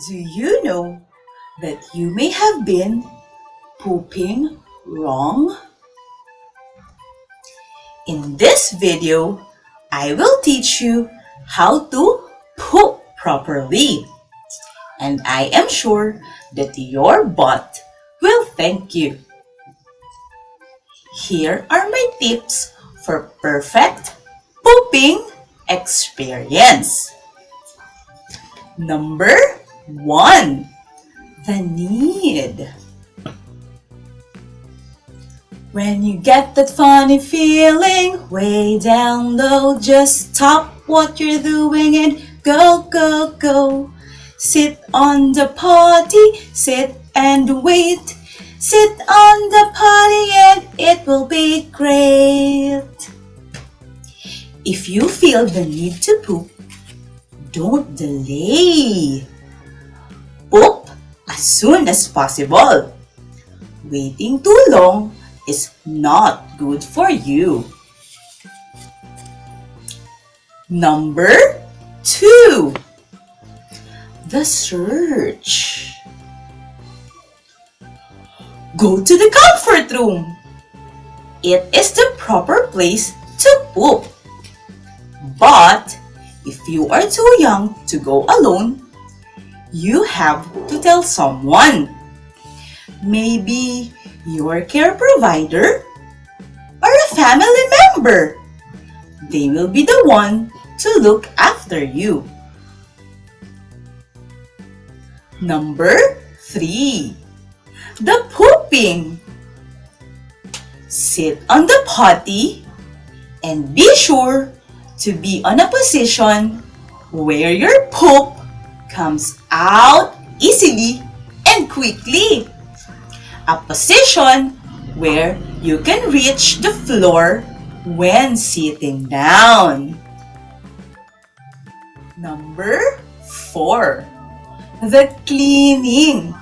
Do you know that you may have been pooping wrong? In this video, I will teach you how to poop properly. And I am sure that your butt will thank you. Here are my tips for perfect pooping experience. Number 1. The need. When you get that funny feeling way down low, just stop what you're doing and go, go, go. Sit on the potty, sit and wait. Sit on the potty and it will be great. If you feel the need to poop, don't delay. Poop as soon as possible. Waiting too long is not good for you. Number 2. The search. Go to the comfort room. It is the proper place to poop. But if you are too young to go alone, you have to tell someone. Maybe your care provider or a family member. They will be the one to look after you. Number 3. The pooping. Sit on the potty and be sure to be on a position where your poop comes out easily and quickly. A position where you can reach the floor when sitting down. Number 4. The cleaning.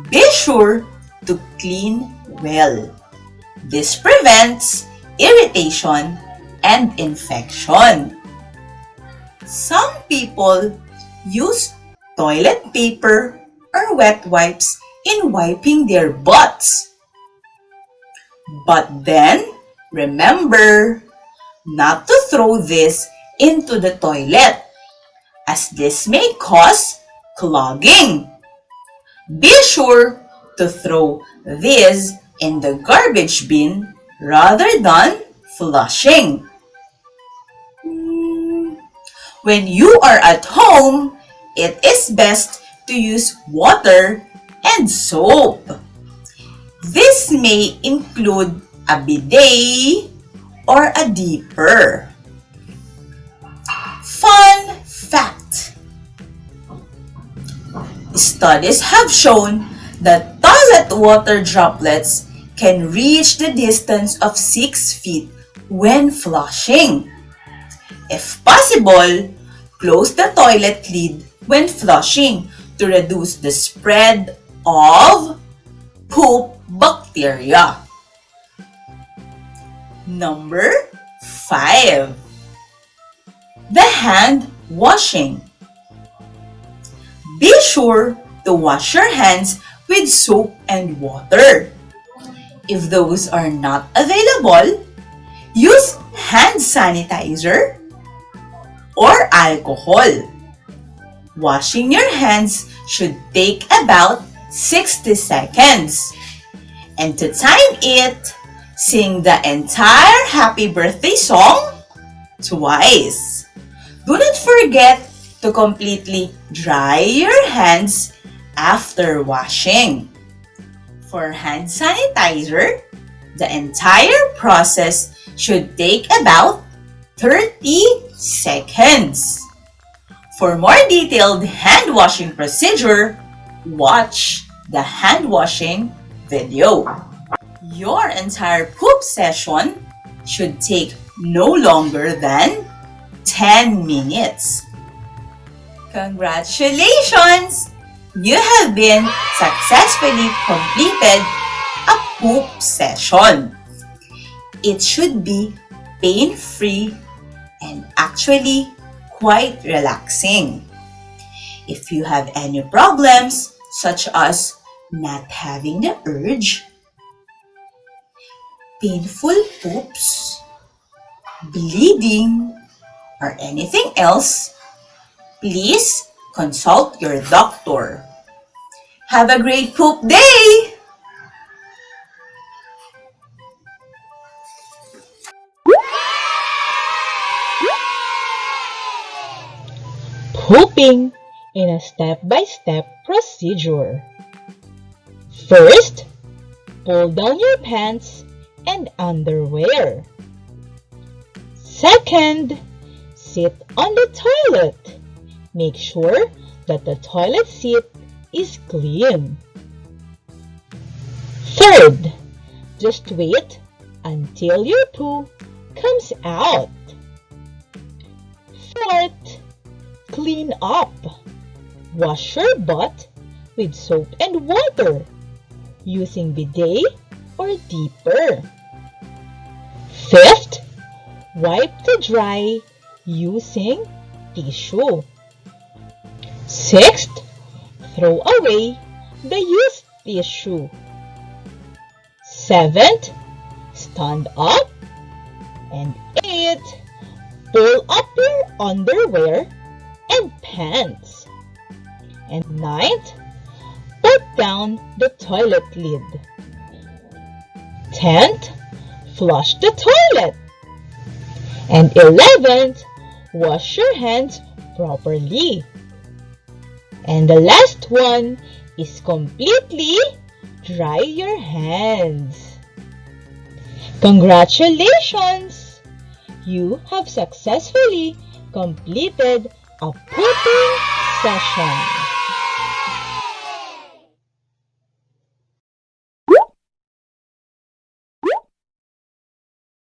Be sure to clean well. This prevents irritation and infection. Some people use toilet paper or wet wipes in wiping their butts. But then, remember not to throw this into the toilet, as this may cause clogging. Be sure to throw this in the garbage bin rather than flushing. When you are at home, it is best to use water and soap. This may include a bidet or a dipper. Fun fact. Studies have shown that toilet water droplets can reach the distance of 6 feet when flushing. If possible, close the toilet lid when flushing to reduce the spread of poop bacteria. Number 5. The hand washing. Be sure to wash your hands with soap and water. If those are not available, use hand sanitizer or alcohol. Washing your hands should take about 60 seconds. And to time it, sing the entire happy birthday song twice. Do not forget to completely dry your hands after washing. For hand sanitizer, the entire process should take about 30 seconds. For more detailed hand washing procedure, watch the hand washing video. Your entire poop session should take no longer than 10 minutes. Congratulations! You have been successfully completed a poop session. It should be pain-free and actually quite relaxing. If you have any problems, such as not having the urge, painful poops, bleeding, or anything else, please consult your doctor. Have a great poop day! Pooping in a step-by-step procedure. First, pull down your pants and underwear. Second, sit on the toilet. Make sure that the toilet seat is clean. Third, just wait until your poo comes out. Fourth, clean up. Wash your butt with soap and water using bidet or dipper. Fifth, wipe to dry using tissue. Sixth, throw away the used tissue. Seventh, stand up. And eighth, pull up your underwear and pants. And ninth, put down the toilet lid. 10th, flush the toilet. And 11th, wash your hands properly. And the last one is completely dry your hands. Congratulations! You have successfully completed a pooping session.